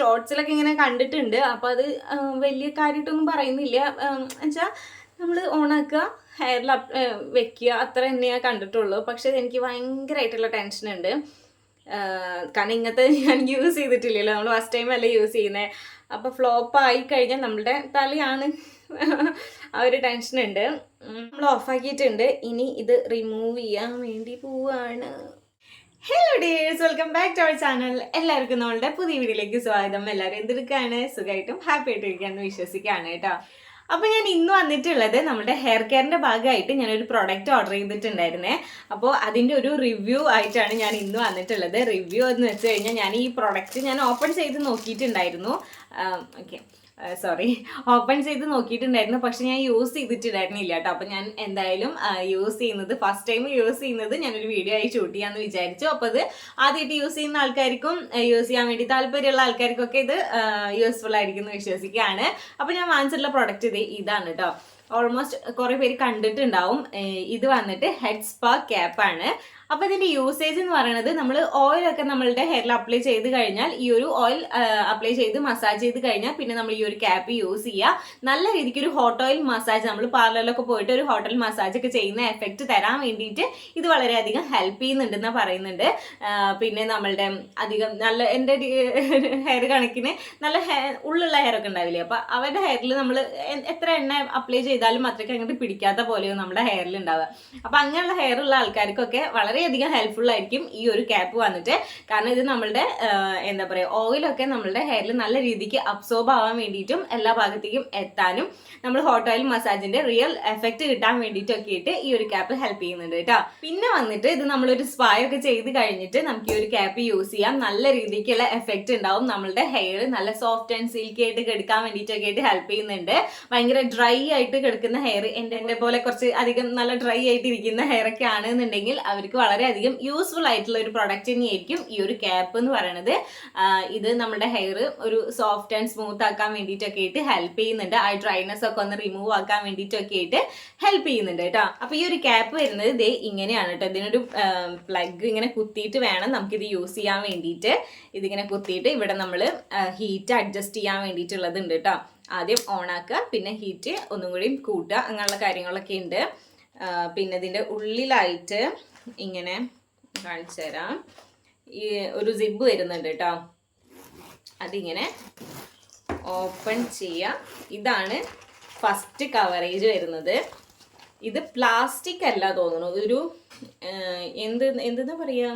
ഷോർട്സിലൊക്കെ ഇങ്ങനെ കണ്ടിട്ടുണ്ട്. അപ്പോൾ അത് വലിയ കാര്യമായിട്ടൊന്നും പറയുന്നില്ല. എന്നുവെച്ചാൽ നമ്മൾ ഓണാക്കുക, ഹെയറിൽ വെക്കുക, അത്ര തന്നെയേ കണ്ടിട്ടുള്ളൂ. പക്ഷെ എനിക്ക് ഭയങ്കരമായിട്ടുള്ള ടെൻഷനുണ്ട്. കാരണം ഇങ്ങനത്തെ ഞാൻ യൂസ് ചെയ്തിട്ടില്ലല്ലോ, നമ്മൾ ഫസ്റ്റ് ടൈം അല്ലേ യൂസ് ചെയ്യുന്നത്. അപ്പോൾ ഫ്ലോപ്പ് ആയി കഴിഞ്ഞാൽ നമ്മളുടെ തലയാണ്. ആ ഒരു ടെൻഷനുണ്ട്. നമ്മൾ ഓഫാക്കിയിട്ടുണ്ട്. ഇനി ഇത് റിമൂവ് ചെയ്യാൻ വേണ്ടി പോവാണ്. Hello dears, welcome back to our channel. എല്ലാവർക്കും നമ്മളുടെ പുതിയ വീഡിയോയിലേക്ക് സ്വാഗതം. എല്ലാവരും എന്തെടുക്കുകയാണ്? സുഖമായിട്ടും ഹാപ്പി ആയിട്ട് ഇരിക്കാമെന്ന് വിശ്വസിക്കുകയാണ് കേട്ടോ. അപ്പോൾ ഞാൻ ഇന്ന് വന്നിട്ടുള്ളത് നമ്മുടെ ഹെയർ കെയറിൻ്റെ ഭാഗമായിട്ട് ഞാനൊരു പ്രൊഡക്റ്റ് ഓർഡർ ചെയ്തിട്ടുണ്ടായിരുന്നേ. അപ്പോൾ അതിൻ്റെ ഒരു റിവ്യൂ ആയിട്ടാണ് ഞാൻ ഇന്ന് വന്നിട്ടുള്ളത്. റിവ്യൂ എന്ന് വെച്ച് കഴിഞ്ഞാൽ ഞാൻ ഈ പ്രൊഡക്റ്റ് ഞാൻ ഓപ്പൺ ചെയ്ത് നോക്കിയിട്ടുണ്ടായിരുന്നു. ഓപ്പൺ ചെയ്ത് നോക്കിയിട്ടുണ്ടായിരുന്നു, പക്ഷെ ഞാൻ യൂസ് ചെയ്തിട്ടുണ്ടായിരുന്നില്ല കേട്ടോ. അപ്പം ഞാൻ എന്തായാലും യൂസ് ചെയ്യുന്നത് ഫസ്റ്റ് ടൈം യൂസ് ചെയ്യുന്നത് ഞാനൊരു വീഡിയോ ആയി ഷൂട്ട് ചെയ്യാമെന്ന് വിചാരിച്ചു. അപ്പോൾ അത് ആദ്യമായിട്ട് യൂസ് ചെയ്യുന്ന ആൾക്കാർക്കും യൂസ് ചെയ്യാൻ വേണ്ടി താല്പര്യമുള്ള ആൾക്കാർക്കൊക്കെ ഇത് യൂസ്ഫുൾ ആയിരിക്കും എന്ന് വിശ്വസിക്കുകയാണ്. അപ്പോൾ ഞാൻ വാങ്ങിച്ചിട്ടുള്ള പ്രൊഡക്റ്റ് ഇതാണ് കേട്ടോ. ഓൾമോസ്റ്റ് കുറേ പേര് കണ്ടിട്ടുണ്ടാവും. ഇത് വന്നിട്ട് ഹെഡ് സ്പാ ക്യാപ്പാണ്. അപ്പോൾ ഇതിൻ്റെ യൂസേജ് എന്ന് പറയുന്നത്, നമ്മൾ ഓയിലൊക്കെ നമ്മളുടെ ഹെയറിൽ അപ്ലൈ ചെയ്ത് കഴിഞ്ഞാൽ ഈ ഒരു ഓയിൽ അപ്ലൈ ചെയ്ത് മസാജ് ചെയ്ത് കഴിഞ്ഞാൽ പിന്നെ നമ്മൾ ഈ ഒരു ക്യാപ്പ് യൂസ് ചെയ്യുക. നല്ല രീതിക്ക് ഒരു ഹോട്ട് ഓയിൽ മസാജ്, നമ്മൾ പാർലറിലൊക്കെ പോയിട്ട് ഒരു ഹോട്ട് ഓയിൽ മസാജ് ഒക്കെ ചെയ്യുന്ന എഫക്റ്റ് തരാൻ വേണ്ടിയിട്ട് ഇത് വളരെയധികം ഹെൽപ്പ് ചെയ്യുന്നുണ്ടെന്ന് പറയുന്നുണ്ട്. പിന്നെ നമ്മളുടെ അധികം നല്ല എൻ്റെ ഹെയർ കണക്കിന് നല്ല ഉള്ളുള്ള ഹെയർ ഒക്കെ ഉണ്ടാവില്ലേ, അപ്പോൾ അവരുടെ ഹെയറിൽ നമ്മൾ എത്ര എണ്ണ അപ്ലൈ ചെയ്താലും അത്രയ്ക്ക് അങ്ങോട്ട് പിടിക്കാത്ത പോലെയോ നമ്മുടെ ഹെയറിൽ ഉണ്ടാവുക. അപ്പോൾ അങ്ങനെയുള്ള ഹെയർ ഉള്ള ആൾക്കാർക്കൊക്കെ വളരെയധികം ഹെൽപ്ഫുൾ ആയിരിക്കും ഈ ഒരു ക്യാപ്പ് വന്നിട്ട്. കാരണം ഇത് നമ്മളുടെ എന്താ പറയുക, ഓയിലൊക്കെ നമ്മളുടെ ഹെയറിൽ നല്ല രീതിക്ക് അബ്സോർബ് ആവാൻ വേണ്ടിയിട്ടും എല്ലാ ഭാഗത്തേക്കും എത്താനും നമ്മൾ ഹോട്ട് ഓയിൽ മസാജിന്റെ റിയൽ എഫക്റ്റ് കിട്ടാൻ വേണ്ടിയിട്ടൊക്കെ ആയിട്ട് ഈ ഒരു ക്യാപ്പ് ഹെൽപ്പ് ചെയ്യുന്നുണ്ട് കേട്ടോ. പിന്നെ വന്നിട്ട് ഇത് നമ്മളൊരു സ്പാ ഒക്കെ ചെയ്ത് കഴിഞ്ഞിട്ട് നമുക്ക് ഈ ഒരു ക്യാപ്പ് യൂസ് ചെയ്യാം. നല്ല രീതിക്കുള്ള എഫക്റ്റ് ഉണ്ടാവും. നമ്മളുടെ ഹെയർ നല്ല സോഫ്റ്റ് ആൻഡ് സിൽക്കി ആയിട്ട് കിടക്കാൻ വേണ്ടിയിട്ടൊക്കെ ആയിട്ട് ഹെൽപ്പ് ചെയ്യുന്നുണ്ട്. ഭയങ്കര ഡ്രൈ ആയിട്ട് കിടക്കുന്ന ഹെയർ, എൻ്റെ പോലെ കുറച്ച് അധികം നല്ല ഡ്രൈ ആയിട്ട് ഇരിക്കുന്ന ഹെയർ ഒക്കെ ആണെന്നുണ്ടെങ്കിൽ അവർക്ക് വളരെയധികം യൂസ്ഫുൾ ആയിട്ടുള്ള ഒരു പ്രൊഡക്റ്റ് തന്നെയായിരിക്കും ഈ ഒരു ക്യാപ്പ് എന്ന് പറയുന്നത്. ഇത് നമ്മുടെ ഹെയർ ഒരു സോഫ്റ്റ് ആൻഡ് സ്മൂത്ത് ആക്കാൻ വേണ്ടിയിട്ടൊക്കെ ആയിട്ട് ഹെൽപ്പ് ചെയ്യുന്നുണ്ട്. ആ ഡ്രൈനെസ് ഒക്കെ ഒന്ന് റിമൂവ് ആക്കാൻ വേണ്ടിയിട്ടൊക്കെ ആയിട്ട് ഹെൽപ്പ് ചെയ്യുന്നുണ്ട് കേട്ടോ. അപ്പോൾ ഈ ഒരു ക്യാപ്പ് വരുന്നത് ദേ ഇങ്ങനെയാണ് കേട്ടോ. ഇതിനൊരു പ്ലഗ് ഇങ്ങനെ കുത്തിയിട്ട് വേണം നമുക്കിത് യൂസ് ചെയ്യാൻ വേണ്ടിയിട്ട്. ഇതിങ്ങനെ കുത്തിയിട്ട് ഇവിടെ നമ്മൾ ഹീറ്റ് അഡ്ജസ്റ്റ് ചെയ്യാൻ വേണ്ടിയിട്ടുള്ളത് ഉണ്ട് കേട്ടോ. ആദ്യം ഓണാക്കുക, പിന്നെ ഹീറ്റ് ഒന്നും കൂടി കൂട്ടുക, അങ്ങനെയുള്ള കാര്യങ്ങളൊക്കെ ഉണ്ട്. പിന്നെ ഇതിൻ്റെ ഉള്ളിലായിട്ട് ഇങ്ങനെ കാണിച്ചു തരാം, ഈ ഒരു സിബ് വരുന്നുണ്ട് കേട്ടോ. അതിങ്ങനെ ഓപ്പൺ ചെയ്യാം. ഇതാണ് ഫസ്റ്റ് കവറേജ് വരുന്നത്. ഇത് പ്ലാസ്റ്റിക് അല്ല തോന്നുന്നു, ഒരു എന്തെന്നാ പറയുക,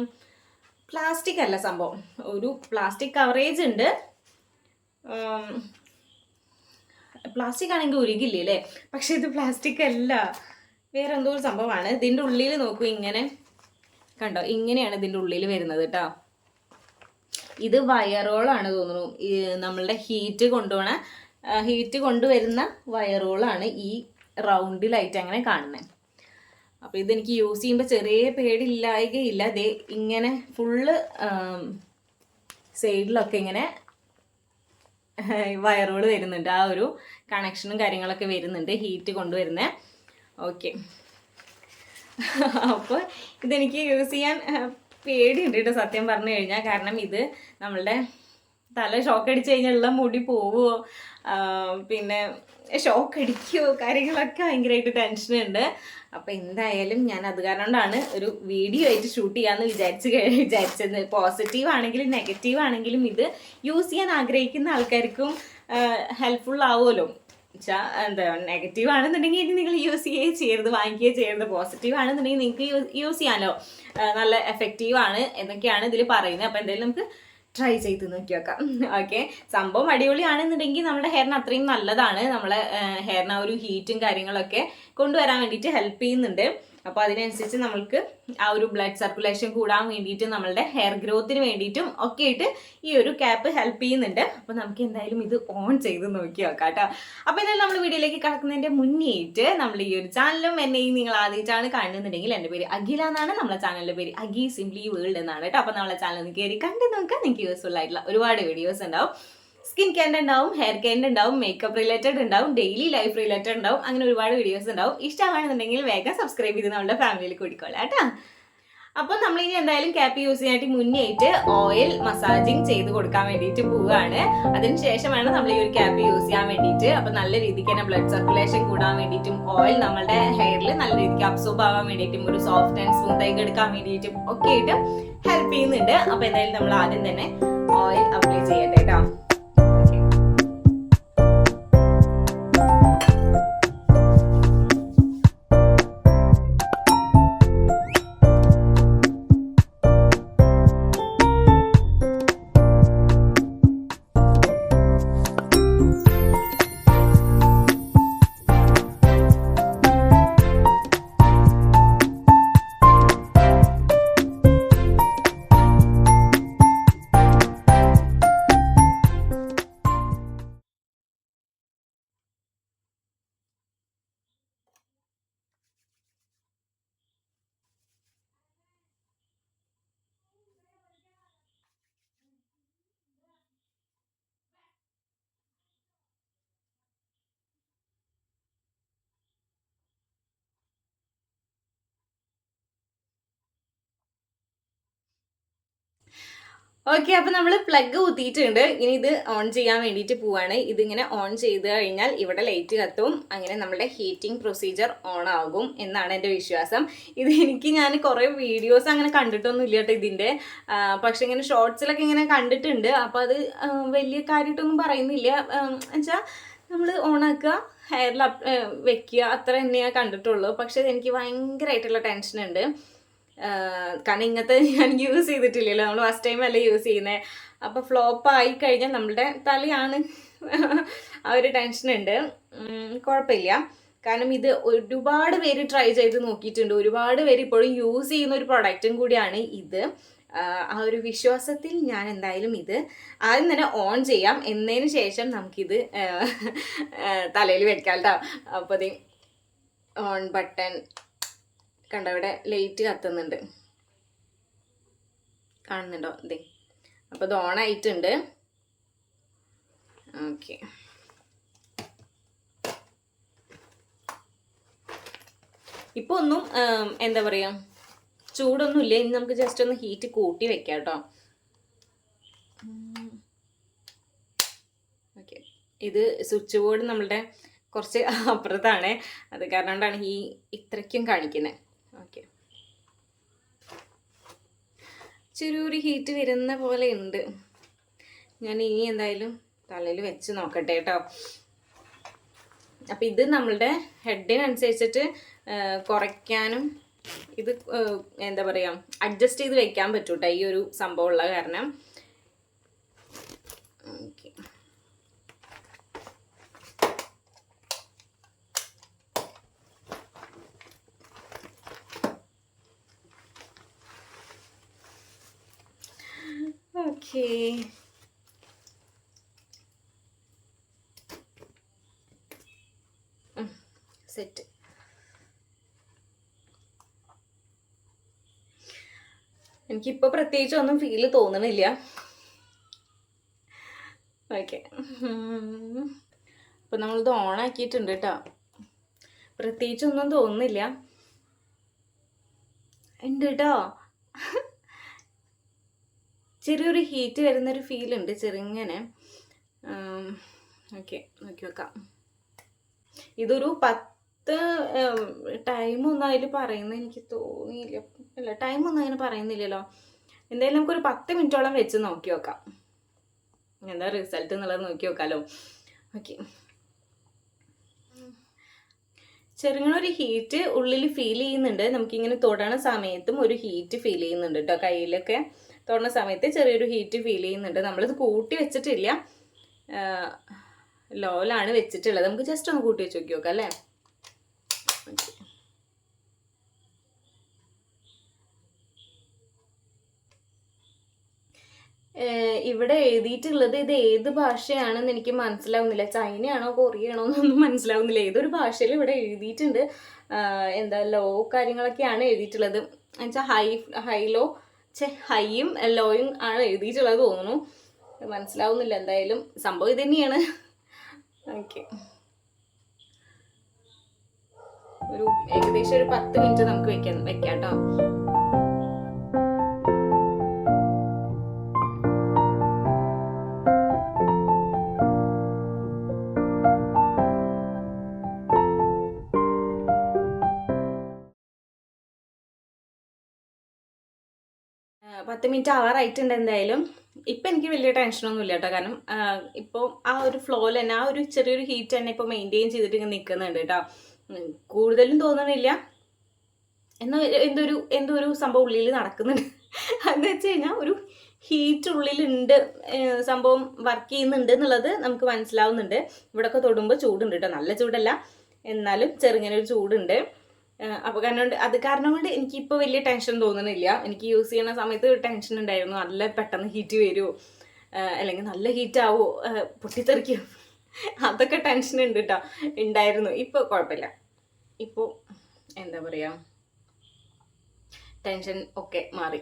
പ്ലാസ്റ്റിക് അല്ല സംഭവം. ഒരു പ്ലാസ്റ്റിക് കവറേജ് ഉണ്ട്. പ്ലാസ്റ്റിക് ആണെങ്കിൽ ഉരുകില്ലേ അല്ലേ, പക്ഷെ ഇത് പ്ലാസ്റ്റിക് അല്ല, വേറെ എന്തോ ഒരു സംഭവമാണ്. ഇതിൻ്റെ ഉള്ളിൽ നോക്കൂ, ഇങ്ങനെ കണ്ടോ, ഇങ്ങനെയാണ് ഇതിൻ്റെ ഉള്ളിൽ വരുന്നത് കേട്ടോ. ഇത് വയറോളാണ് തോന്നുന്നു. നമ്മളുടെ ഹീറ്റ് കൊണ്ടുവരുന്ന വയറോളാണ് ഈ റൗണ്ടിലായിട്ട് അങ്ങനെ കാണുന്നത്. അപ്പോൾ ഇതെനിക്ക് യൂസ് ചെയ്യുമ്പോൾ ചെറിയ പേടിയില്ലായകയില്ല. ദേ ഇങ്ങനെ ഫുള്ള് സൈഡിലൊക്കെ ഇങ്ങനെ വയറുകൾ വരുന്നുണ്ട്. ആ ഒരു കണക്ഷനും കാര്യങ്ങളൊക്കെ വരുന്നുണ്ട്, ഹീറ്റ് കൊണ്ടുവരുന്നത്. ഓക്കെ, അപ്പോൾ ഇതെനിക്ക് യൂസ് ചെയ്യാൻ പേടിയുണ്ട് കേട്ടോ സത്യം പറഞ്ഞു കഴിഞ്ഞാൽ. കാരണം ഇത് നമ്മളുടെ തല ഷോക്ക് അടിച്ചു കഴിഞ്ഞാലുള്ള മുടി പോവുമോ, പിന്നെ ഷോക്ക് അടിക്കുമോ, കാര്യങ്ങളൊക്കെ ഭയങ്കരമായിട്ട് ടെൻഷനുണ്ട്. അപ്പോൾ എന്തായാലും ഞാൻ അത് കാരണം കൊണ്ടാണ് ഒരു വീഡിയോ ആയിട്ട് ഷൂട്ട് ചെയ്യാമെന്ന് വിചാരിച്ചത്. പോസിറ്റീവ് ആണെങ്കിലും നെഗറ്റീവ് ആണെങ്കിലും ഇത് യൂസ് ചെയ്യാൻ ആഗ്രഹിക്കുന്ന ആൾക്കാർക്കും ഹെൽപ്ഫുൾ ആവുമല്ലോ. എന്താ, നെഗറ്റീവ് ആണെന്നുണ്ടെങ്കിൽ ഇനി നിങ്ങൾ യൂസ് ചെയ്യരുത്, വാങ്ങിക്കുകയോ ചെയ്യരുത്. പോസിറ്റീവ് ആണെന്നുണ്ടെങ്കിൽ നിങ്ങൾക്ക് യൂസ് ചെയ്യാമല്ലോ, നല്ല എഫക്റ്റീവ് ആണ് എന്നൊക്കെയാണ് ഇതിൽ പറയുന്നത്. അപ്പോൾ എന്തായാലും നമുക്ക് ട്രൈ ചെയ്ത് നോക്കി നോക്കാം. ഓക്കെ, സംഭവം അടിപൊളിയാണെന്നുണ്ടെങ്കിൽ നമ്മുടെ ഹെയറിന് അത്രയും നല്ലതാണ്. നമ്മളെ ഹെയറിന് ആ ഒരു ഹീറ്റും കാര്യങ്ങളൊക്കെ കൊണ്ടുവരാൻ വേണ്ടിയിട്ട് ഹെൽപ്പ് ചെയ്യുന്നുണ്ട്. അപ്പോൾ അതിനനുസരിച്ച് നമ്മൾക്ക് ആ ഒരു ബ്ലഡ് സർക്കുലേഷൻ കൂടാൻ വേണ്ടിയിട്ടും നമ്മളുടെ ഹെയർ ഗ്രോത്തിന് വേണ്ടിയിട്ടും ഒക്കെ ആയിട്ട് ഈ ഒരു ക്യാപ്പ് ഹെൽപ്പ് ചെയ്യുന്നുണ്ട്. അപ്പോൾ നമുക്ക് എന്തായാലും ഇത് ഓൺ ചെയ്ത് നോക്കി നോക്കാം കേട്ടോ. അപ്പോൾ എന്തായാലും നമ്മൾ വീഡിയോയിലേക്ക് കടക്കുന്നതിൻ്റെ മുന്നേറ്റ് നമ്മൾ ഈ ഒരു ചാനലും എന്നെയും നിങ്ങൾ ആദ്യമായിട്ടാണ് കാണുന്നുണ്ടെങ്കിൽ, എൻ്റെ പേര് അഖില എന്നാണ്, നമ്മളെ ചാനലിൻ്റെ പേര് അഖി സിംപ്ലി വേൾഡ് എന്നാണ് കേട്ടോ. അപ്പോൾ നമ്മളെ ചാനൽ ഒന്ന് കയറി കണ്ടു നോക്കാം. നിങ്ങൾക്ക് യൂസ്ഫുൾ ആയിട്ടുള്ള ഒരുപാട് വീഡിയോസ് ഉണ്ടാവും. സ്കിൻ കെയറിൻ്റെ ഉണ്ടാവും, ഹെയർ കെയറിൻ്റെ ഉണ്ടാവും, മേക്കപ്പ് റിലേറ്റഡ് ഉണ്ടാവും, ഡെയിലി ലൈഫ് റിലേറ്റഡ് ഉണ്ടാവും. അങ്ങനെ ഒരുപാട് വീഡിയോസ് ഉണ്ടാവും. ഇഷ്ടമാണെന്നുണ്ടെങ്കിൽ വേഗം സബ്സ്ക്രൈബ് ചെയ്ത് നമ്മുടെ ഫാമിലിയിൽ കൂടിക്കോളാം കേട്ടോ. അപ്പോൾ നമ്മളിനി എന്തായാലും ക്യാപ്പ് യൂസ് ചെയ്യാനായിട്ട് മുന്നേറ്റ് ഓയിൽ മസാജിങ് ചെയ്ത് കൊടുക്കാൻ വേണ്ടിയിട്ട് പോവുകയാണ്. അതിനുശേഷമാണ് നമ്മൾ ഈ ഒരു ക്യാപ്പ് യൂസ് ചെയ്യാൻ വേണ്ടിയിട്ട്. അപ്പൊ നല്ല രീതിക്ക് തന്നെ ബ്ലഡ് സർക്കുലേഷൻ കൂടാൻ വേണ്ടിയിട്ടും ഓയിൽ നമ്മുടെ ഹെയറിൽ നല്ല രീതിക്ക് അബ്സോർബ് ആവാൻ വേണ്ടിയിട്ടും ഒരു സോഫ്റ്റ് ആൻഡ് സ്മൂത്ത് ആയി എടുക്കാൻ വേണ്ടിയിട്ടും ഒക്കെ ആയിട്ട് ഹെൽപ്പ് ചെയ്യുന്നുണ്ട്. അപ്പൊ എന്തായാലും നമ്മൾ ആദ്യം തന്നെ ഓയിൽ അപ്ലൈ ചെയ്യട്ടെ കേട്ടോ. ഓക്കെ, അപ്പൊ നമ്മൾ പ്ലഗ് കുത്തിയിട്ടുണ്ട്. ഇനി ഇത് ഓൺ ചെയ്യാൻ വേണ്ടിയിട്ട് പോവാണ്. ഇതിങ്ങനെ ഓൺ ചെയ്ത് കഴിഞ്ഞാൽ ഇവിടെ ലൈറ്റ് കത്തും. അങ്ങനെ നമ്മുടെ ഹീറ്റിംഗ് പ്രൊസീജിയർ ഓൺ ആകും എന്നാണ് എൻ്റെ വിശ്വാസം. ഇത് ഞാൻ കുറേ വീഡിയോസ് അങ്ങനെ കണ്ടിട്ടൊന്നും ഇല്ല കേട്ടോ ഇതിൻ്റെ. പക്ഷെ ഇങ്ങനെ ഷോർട്സിലൊക്കെ ഇങ്ങനെ കണ്ടിട്ടുണ്ട്. അപ്പോൾ അത് വലിയ കാര്യമായിട്ടൊന്നും പറയുന്നില്ല. എന്നുവെച്ചാൽ നമ്മൾ ഓണാക്കുക, ഹെയറിൽ വെക്കുക, അത്ര തന്നെയാണ് കണ്ടിട്ടുള്ളൂ. പക്ഷെ എനിക്ക് ഭയങ്കരമായിട്ടുള്ള ടെൻഷനുണ്ട്. കാരണം ഇങ്ങനത്തെ ഞാൻ യൂസ് ചെയ്തിട്ടില്ലല്ലോ, നമ്മൾ ഫസ്റ്റ് ടൈം അല്ലേ യൂസ് ചെയ്യുന്നത്. അപ്പോൾ ഫ്ലോപ്പ് ആയി കഴിഞ്ഞാൽ നമ്മളുടെ തലയാണ്. ആ ഒരു ടെൻഷനുണ്ട്. കുഴപ്പമില്ല, കാരണം ഇത് ഒരുപാട് പേര് ട്രൈ ചെയ്ത് നോക്കിയിട്ടുണ്ട്. ഒരുപാട് പേര് ഇപ്പോഴും യൂസ് ചെയ്യുന്ന ഒരു പ്രൊഡക്റ്റും കൂടിയാണ് ഇത്. ആ ഒരു വിശ്വാസത്തിൽ ഞാൻ എന്തായാലും ഇത് ആദ്യം തന്നെ ഓൺ ചെയ്യാം. എന്നതിന് ശേഷം നമുക്കിത് തലയിൽ വെക്കാം കേട്ടോ. അപ്പോൾ ഇത് ഓൺ ബട്ടൺ കണ്ടോ, ഇവിടെ ലൈറ്റ് കത്തുന്നുണ്ട്, കാണുന്നുണ്ടോ? ഇതേ, അപ്പോൾ ഇത് ഓൺ ആയിട്ടുണ്ട്. ഓക്കെ, ഇപ്പോൾ ഒന്നും എന്താ പറയുക, ചൂടൊന്നുമില്ല. ഇനി നമുക്ക് ജസ്റ്റ് ഒന്ന് ഹീറ്റ് കൂട്ടി വെക്കാം കേട്ടോ. ഓക്കെ, ഇത് സ്വിച്ച് ബോർഡ് നമ്മളുടെ കുറച്ച് അപ്പുറത്താണ്, അത് കാരണം കൊണ്ടാണ് ഈ ഇത്രയ്ക്കും കാണിക്കുന്നത്. ഓക്കെ, ചെറിയൊരു ഹീറ്റ് വരുന്ന പോലെ ഉണ്ട്. ഞാൻ ഇനി എന്തായാലും തലയിൽ വെച്ച് നോക്കട്ടെ കേട്ടോ. അപ്പം ഇത് നമ്മളുടെ ഹെഡിനനുസരിച്ചിട്ട് കുറയ്ക്കാനും ഇത് എന്താ പറയുക അഡ്ജസ്റ്റ് ചെയ്ത് വെക്കാൻ പറ്റും കേട്ടോ, ഈ ഒരു സംഭവം ഉള്ള കാരണം. Okay, okay, set. എനിക്കിപ്പോൾ പ്രത്യേകിച്ച് ഒന്നും ഫീല് തോന്നണില്ല. ഓക്കെ, അപ്പം നമ്മളിത് ഓണാക്കിയിട്ടുണ്ട് കേട്ടോ. പ്രത്യേകിച്ചൊന്നും തോന്നുന്നില്ല. ഉണ്ട് കേട്ടോ, ചെറിയൊരു ഹീറ്റ് വരുന്നൊരു ഫീലുണ്ട് ചെറുങ്ങനെ. ഓക്കെ, നോക്കി വെക്കാം. ഇതൊരു 10 ടൈമൊന്നും അതിൽ പറയുന്നത് എനിക്ക് തോന്നിയില്ല. അല്ല, ടൈമൊന്നും അതിന് പറയുന്നില്ലല്ലോ. എന്തായാലും നമുക്കൊരു 10 മിനിറ്റോളം വെച്ച് നോക്കി നോക്കാം, എന്താ റിസൾട്ട് എന്നുള്ളത് നോക്കി നോക്കാമല്ലോ. ഓക്കെ, ചെറുങ്ങനൊരു ഹീറ്റ് ഉള്ളിൽ ഫീൽ ചെയ്യുന്നുണ്ട്. നമുക്കിങ്ങനെ തൊടണ സമയത്തും ഒരു ഹീറ്റ് ഫീൽ ചെയ്യുന്നുണ്ട് കേട്ടോ. കയ്യിലൊക്കെ തൊടണ സമയത്ത് ചെറിയൊരു ഹീറ്റ് ഫീൽ ചെയ്യുന്നുണ്ട്. നമ്മളിത് കൂട്ടി വെച്ചിട്ടില്ല, ലോയിലാണ് വെച്ചിട്ടുള്ളത്. നമുക്ക് ജസ്റ്റ് ഒന്ന് കൂട്ടി വെച്ച് നോക്കി നോക്കാം അല്ലേ. ഇവിടെ എഴുതിയിട്ടുള്ളത് ഇത് ഏത് ഭാഷയാണെന്ന് എനിക്ക് മനസ്സിലാവുന്നില്ല. ചൈനയാണോ കൊറിയയാണോ എന്നൊന്നും മനസ്സിലാവുന്നില്ല. ഏതൊരു ഭാഷയിൽ ഇവിടെ എഴുതിയിട്ടുണ്ട്. എന്താ ലോ കാര്യങ്ങളൊക്കെയാണ് എഴുതിയിട്ടുള്ളത്. എന്നുവെച്ചാൽ ഹൈയും ലോയും ആണ് എഴുതിയിട്ടുള്ളത് തോന്നുന്നു. മനസ്സിലാവുന്നില്ല. എന്തായാലും സംഭവം ഇത് തന്നെയാണ്. ഓക്കെ, ഒരു ഏകദേശം ഒരു 10 മിനിറ്റ് നമുക്ക് വെക്കാം കേട്ടോ. 10 മിനിറ്റ് ആവാറായിട്ടുണ്ട് എന്തായാലും. ഇപ്പം എനിക്ക് വലിയ ടെൻഷനൊന്നും ഇല്ല കേട്ടോ, കാരണം ഇപ്പോൾ ആ ഒരു ഫ്ലോയിൽ തന്നെ ആ ഒരു ചെറിയൊരു ഹീറ്റ് തന്നെ ഇപ്പോൾ മെയിൻറ്റെയിൻ ചെയ്തിട്ട് ഇങ്ങനെ നിൽക്കുന്നുണ്ട് കേട്ടോ. കൂടുതലും തോന്നണില്ല, എന്നാൽ എന്തോ ഒരു സംഭവം ഉള്ളിൽ നടക്കുന്നുണ്ട്. എന്ന് വെച്ച് കഴിഞ്ഞാൽ ഒരു ഹീറ്റ് ഉള്ളിലുണ്ട്, സംഭവം വർക്ക് ചെയ്യുന്നുണ്ട് എന്നുള്ളത് നമുക്ക് മനസ്സിലാവുന്നുണ്ട്. ഇവിടെയൊക്കെ തൊടുമ്പോൾ ചൂടുണ്ട് കേട്ടോ, നല്ല ചൂടല്ല എന്നാലും ചെറുങ്ങനെ ഒരു ചൂടുണ്ട്. അപ്പോൾ കാരണം കൊണ്ട് എനിക്കിപ്പോൾ വലിയ ടെൻഷൻ തോന്നുന്നില്ല. എനിക്ക് യൂസ് ചെയ്യുന്ന സമയത്ത് ടെൻഷൻ ഉണ്ടായിരുന്നു, നല്ല പെട്ടെന്ന് ഹീറ്റ് വരുമോ, അല്ലെങ്കിൽ നല്ല ഹീറ്റ് ആവുമോ, പൊട്ടിത്തെറിക്കുമോ, അതൊക്കെ ടെൻഷൻ ഉണ്ട് കേട്ടോ, ഉണ്ടായിരുന്നു. ഇപ്പോൾ കുഴപ്പമില്ല. ഇപ്പോൾ എന്താ പറയുക, ടെൻഷൻ ഒക്കെ മാറി.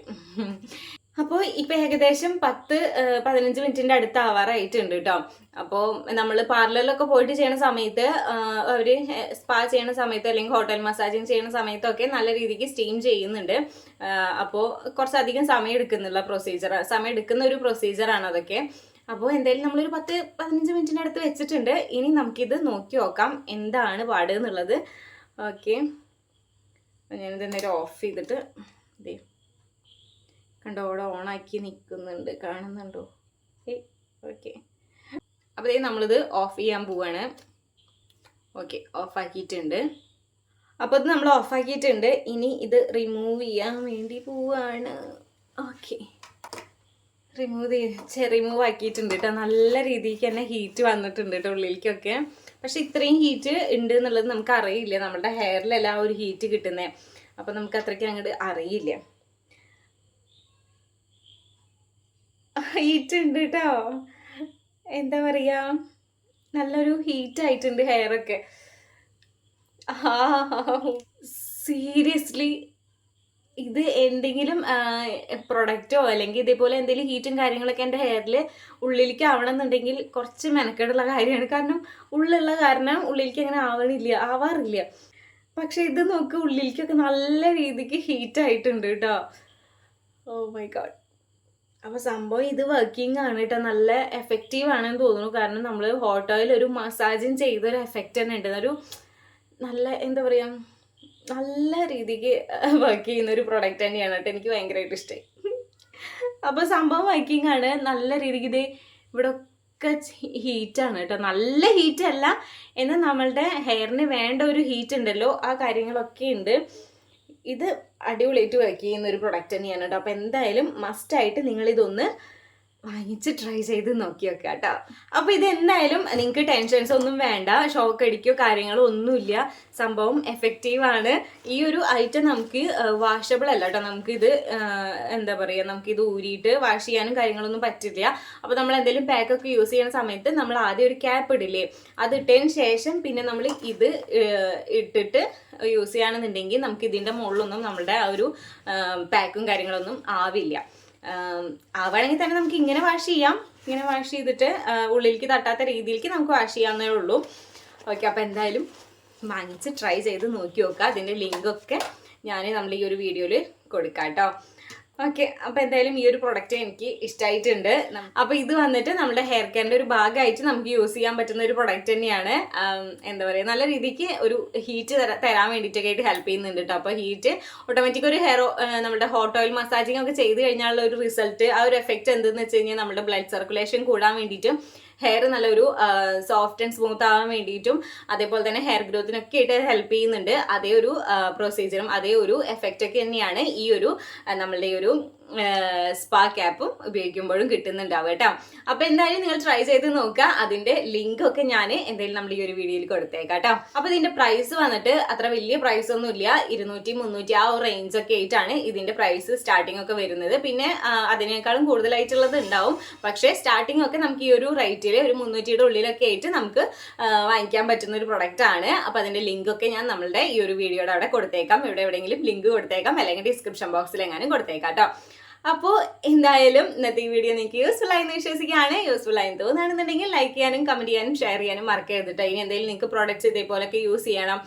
അപ്പോൾ ഇപ്പം ഏകദേശം 10-15 മിനിറ്റിൻ്റെ അടുത്ത് ആവാറായിട്ടുണ്ട് കേട്ടോ. അപ്പോൾ നമ്മൾ പാർലറിലൊക്കെ പോയിട്ട് ചെയ്യുന്ന സമയത്ത്, അവർ സ്പാ ചെയ്യുന്ന സമയത്ത് അല്ലെങ്കിൽ ഹോട്ടൽ മസാജിങ് ചെയ്യുന്ന സമയത്തൊക്കെ നല്ല രീതിക്ക് സ്റ്റീം ചെയ്യുന്നുണ്ട്. അപ്പോൾ കുറച്ചധികം സമയം എടുക്കുന്ന ഒരു പ്രൊസീജിയറാണ് അതൊക്കെ. അപ്പോൾ എന്തായാലും നമ്മളൊരു 10-15 മിനിറ്റിൻ്റെ അടുത്ത് വെച്ചിട്ടുണ്ട്. ഇനി നമുക്കിത് നോക്കി നോക്കാം എന്താണ് പാട് എന്നുള്ളത്. ഓക്കെ, ഞാനിതെന്നേരം ഓഫ് ചെയ്തിട്ട് കണ്ടോ, അവിടെ ഓണാക്കി നിൽക്കുന്നുണ്ട്, കാണുന്നുണ്ടോ? ഓക്കെ, അപ്പോൾ നമ്മളിത് ഓഫ് ചെയ്യാൻ പോവാണ്. ഓക്കെ, ഓഫാക്കിയിട്ടുണ്ട്. അപ്പോൾ ഇത് നമ്മൾ ഓഫാക്കിയിട്ടുണ്ട്. ഇനി ഇത് റിമൂവ് ചെയ്യാൻ വേണ്ടി പോവാണ്. ഓക്കെ, റിമൂവ് ആക്കിയിട്ടുണ്ട് കേട്ടോ. നല്ല രീതിക്ക് തന്നെ ഹീറ്റ് വന്നിട്ടുണ്ട് കേട്ടോ ഉള്ളിലേക്കൊക്കെ. പക്ഷെ ഇത്രയും ഹീറ്റ് ഉണ്ട് എന്നുള്ളത് നമുക്ക് അറിയില്ല, നമ്മുടെ ഹെയറിലല്ല ആ ഒരു ഹീറ്റ് കിട്ടുന്നത്. അപ്പോൾ നമുക്ക് അത്രയ്ക്ക് അങ്ങോട്ട് അറിയില്ല. ഹീറ്റ് ഉണ്ട് കേട്ടോ, എന്താ പറയുക, നല്ലൊരു ഹീറ്റ് ആയിട്ടുണ്ട് ഹെയറൊക്കെ. സീരിയസ്ലി ഇത് എന്തെങ്കിലും പ്രൊഡക്റ്റോ അല്ലെങ്കിൽ ഇതേപോലെ എന്തെങ്കിലും ഹീറ്റും കാര്യങ്ങളൊക്കെ എൻ്റെ ഹെയറിൽ ഉള്ളിലേക്ക് ആവണമെന്നുണ്ടെങ്കിൽ കുറച്ച് മെനക്കേടുള്ള കാര്യമാണ്. കാരണം ഉള്ളിലുള്ള കാരണം ഉള്ളിലേക്ക് അങ്ങനെ ആവാറില്ല. പക്ഷെ ഇത് നോക്ക്, ഉള്ളിലേക്കൊക്കെ നല്ല രീതിക്ക് ഹീറ്റ് ആയിട്ടുണ്ട് കേട്ടോ. Oh my god. അപ്പോൾ സംഭവം ഇത് വർക്കിംഗ് ആണ് കേട്ടോ, നല്ല എഫക്റ്റീവ് ആണെന്ന് തോന്നുന്നു. കാരണം നമ്മൾ ഹോട്ട് ഓയിൽ ഒരു മസാജിങ് ചെയ്തൊരു എഫക്റ്റ് തന്നെ ഉണ്ട്. ഒരു നല്ല എന്താ പറയുക, നല്ല രീതിക്ക് വർക്ക് ചെയ്യുന്ന ഒരു പ്രൊഡക്റ്റ് തന്നെയാണ് കേട്ടോ. എനിക്ക് ഭയങ്കരമായിട്ട് ഇഷ്ടമായി. അപ്പോൾ സംഭവം വർക്കിംഗ് ആണ്, നല്ല രീതിക്ക്. ഇത് ഇവിടെ ഒക്കെ ഹീറ്റാണ് കേട്ടോ, നല്ല ഹീറ്റ് അല്ല എന്നാൽ നമ്മളുടെ ഹെയറിന് വേണ്ട ഒരു ഹീറ്റ് ഉണ്ടല്ലോ, ആ കാര്യങ്ങളൊക്കെ ഉണ്ട്. ഇത് അടിപൊളിയായിട്ട് വർക്ക് ചെയ്യുന്ന ഒരു പ്രൊഡക്റ്റ് തന്നെയാണ് കേട്ടോ. അപ്പോൾ എന്തായാലും മസ്റ്റായിട്ട് നിങ്ങളിതൊന്ന് വാങ്ങിച്ച് ട്രൈ ചെയ്ത് നോക്കി വെക്കുക കേട്ടോ. അപ്പോൾ ഇതെന്തായാലും നിങ്ങൾക്ക് ടെൻഷൻസ് ഒന്നും വേണ്ട, ഷോക്ക് അടിക്കുകയോ കാര്യങ്ങളോ ഒന്നുമില്ല. സംഭവം എഫക്റ്റീവാണ്. ഈ ഒരു ഐറ്റം നമുക്ക് വാഷബിൾ അല്ല കേട്ടോ. നമുക്കിത് എന്താ പറയുക, നമുക്കിത് ഊരിയിട്ട് വാഷ് ചെയ്യാനും കാര്യങ്ങളൊന്നും പറ്റില്ല. അപ്പോൾ നമ്മൾ എന്തെങ്കിലും പാക്കൊക്കെ യൂസ് ചെയ്യുന്ന സമയത്ത് നമ്മൾ ആദ്യം ഒരു ക്യാപ്പ് ഇടില്ലേ, അത് ഇട്ടതിന് ശേഷം പിന്നെ നമ്മൾ ഇത് ഇട്ടിട്ട് യൂസ് ചെയ്യുകയാണെന്നുണ്ടെങ്കിൽ നമുക്ക് ഇതിൻ്റെ മുകളിലൊന്നും നമ്മളുടെ ആ ഒരു പാക്കും കാര്യങ്ങളൊന്നും ആവില്ല. ആവുകയാണെങ്കിൽ തന്നെ നമുക്ക് ഇങ്ങനെ വാഷ് ചെയ്യാം. ഇങ്ങനെ വാഷ് ചെയ്തിട്ട് ഉള്ളിലേക്ക് തട്ടാത്ത രീതിയിലേക്ക് നമുക്ക് വാഷ് ചെയ്യാവുന്നേ ഉള്ളൂ. ഓക്കെ, അപ്പോൾ എന്തായാലും വാങ്ങിച്ച് ട്രൈ ചെയ്ത് നോക്കി നോക്കുക. അതിൻ്റെ ലിങ്കൊക്കെ നമ്മൾ ഈ ഒരു വീഡിയോയിൽ കൊടുക്കാം കേട്ടോ. ഓക്കെ, അപ്പോൾ എന്തായാലും ഈ ഒരു പ്രൊഡക്റ്റ് എനിക്ക് ഇഷ്ടമായിട്ടുണ്ട്. അപ്പോൾ ഇത് വന്നിട്ട് നമ്മുടെ ഹെയർ കെയറിൻ്റെ ഒരു ഭാഗമായിട്ട് നമുക്ക് യൂസ് ചെയ്യാൻ പറ്റുന്ന ഒരു പ്രൊഡക്റ്റ് തന്നെയാണ്. എന്താ പറയുക, നല്ല രീതിക്ക് ഒരു ഹീറ്റ് തരാൻ വേണ്ടിയിട്ടൊക്കെ ആയിട്ട് ഹെൽപ്പ് ചെയ്യുന്നുണ്ട് കേട്ടോ. അപ്പോൾ ഹീറ്റ് ഓട്ടോമാറ്റിക് ഒരു നമ്മുടെ ഹോട്ട് ഓയിൽ മസാജിങ് ഒക്കെ ചെയ്ത് കഴിഞ്ഞാലുള്ള ഒരു റിസൾട്ട്, ആ ഒരു എഫക്റ്റ് എന്തെന്ന് വെച്ച് കഴിഞ്ഞാൽ നമ്മുടെ ബ്ലഡ് സർക്കുലേഷൻ കൂടാൻ വേണ്ടിയിട്ടും ഹെയർ നല്ലൊരു സോഫ്റ്റ് ആൻഡ് സ്മൂത്ത് ആവാൻ വേണ്ടിയിട്ടും അതേപോലെ തന്നെ ഹെയർ ഗ്രോത്തിനൊക്കെ ആയിട്ട് ഹെൽപ്പ് ചെയ്യുന്നുണ്ട്. അതേ ഒരു പ്രൊസീജിയറും അതേ ഒരു എഫക്റ്റ് ഒക്കെ തന്നെയാണ് ഈ ഒരു നമ്മളുടെ ഈ ഒരു സ്പാ ക്യാപ്പും ഉപയോഗിക്കുമ്പോഴും കിട്ടുന്നുണ്ടാവും കേട്ടോ. അപ്പോൾ എന്തായാലും നിങ്ങൾ ട്രൈ ചെയ്ത് നോക്കുക. അതിൻ്റെ ലിങ്ക് ഒക്കെ ഞാൻ എന്തായാലും നമ്മൾ ഈ ഒരു വീഡിയോയിൽ കൊടുത്തേക്കാം കേട്ടോ. അപ്പോൾ ഇതിൻ്റെ പ്രൈസ് വന്നിട്ട് അത്ര വലിയ പ്രൈസ് ഒന്നും ഇല്ല, 200-300 ആ ഒരു റേഞ്ച് ഒക്കെ ആയിട്ടാണ് ഇതിൻ്റെ പ്രൈസ് സ്റ്റാർട്ടിംഗ് ഒക്കെ വരുന്നത്. പിന്നെ അതിനേക്കാളും കൂടുതലായിട്ടുള്ളത് ഉണ്ടാവും, പക്ഷേ സ്റ്റാർട്ടിംഗ് ഒക്കെ നമുക്ക് ഈ ഒരു റേറ്റിൽ ഒരു 300-യുടെ ഉള്ളിലൊക്കെ ആയിട്ട് നമുക്ക് വാങ്ങിക്കാൻ പറ്റുന്ന ഒരു പ്രൊഡക്റ്റ് ആണ്. അപ്പോൾ അതിൻ്റെ ലിങ്ക് ഒക്കെ ഞാൻ നമ്മളുടെ ഈ ഒരു വീഡിയോയുടെ അവിടെ കൊടുത്തേക്കാം, എവിടെയെങ്കിലും ലിങ്ക് കൊടുത്തേക്കാം, അല്ലെങ്കിൽ ഡിസ്ക്രിപ്ഷൻ ബോക്സിൽ എങ്ങാനും കൊടുത്തേക്കാം കേട്ടോ. അപ്പോൾ എന്തായാലും ഇന്നത്തെ ഈ വീഡിയോ നിങ്ങൾക്ക് യൂസ്ഫുൾ ആയെന്ന് വിശ്വസിക്കുകയാണ്. യൂസ്ഫുൾ ആയെന്ന് തോന്നുകയാണെന്നുണ്ടെങ്കിൽ ലൈക്ക് ചെയ്യാനും കമൻറ്റ് ചെയ്യാനും ഷെയർ ചെയ്യാനും മറക്കരുത്. ഇനി എന്തെങ്കിലും നിങ്ങൾക്ക് പ്രോഡക്റ്റ്സ് ഇതേപോലൊക്കെ യൂസ് ചെയ്യണം,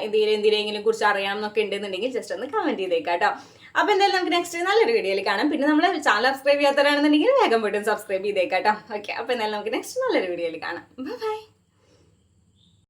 എന്തിനെങ്കിലും കുറിച്ച് അറിയണം എന്നൊക്കെ ഉണ്ടെന്നുണ്ടെങ്കിൽ ജസ്റ്റ് ഒന്ന് കമൻറ്റ് ചെയ്തേക്കാം കേട്ടോ. അപ്പോൾ എന്തായാലും നമുക്ക് നെക്സ്റ്റ് നല്ലൊരു വീഡിയോയിൽ കാണാം. പിന്നെ നമ്മൾ ചാനൽ സബ്സ്ക്രൈബ് ചെയ്യാത്തവരാണെന്നുണ്ടെങ്കിൽ വേഗം പോയിട്ട് സബ്സ്ക്രൈബ് ചെയ്തേക്കാം കേട്ടോ. ഓക്കെ, അപ്പോൾ എന്തായാലും നമുക്ക് നെക്സ്റ്റ് നല്ലൊരു വീഡിയോയിൽ കാണാം. ബൈ.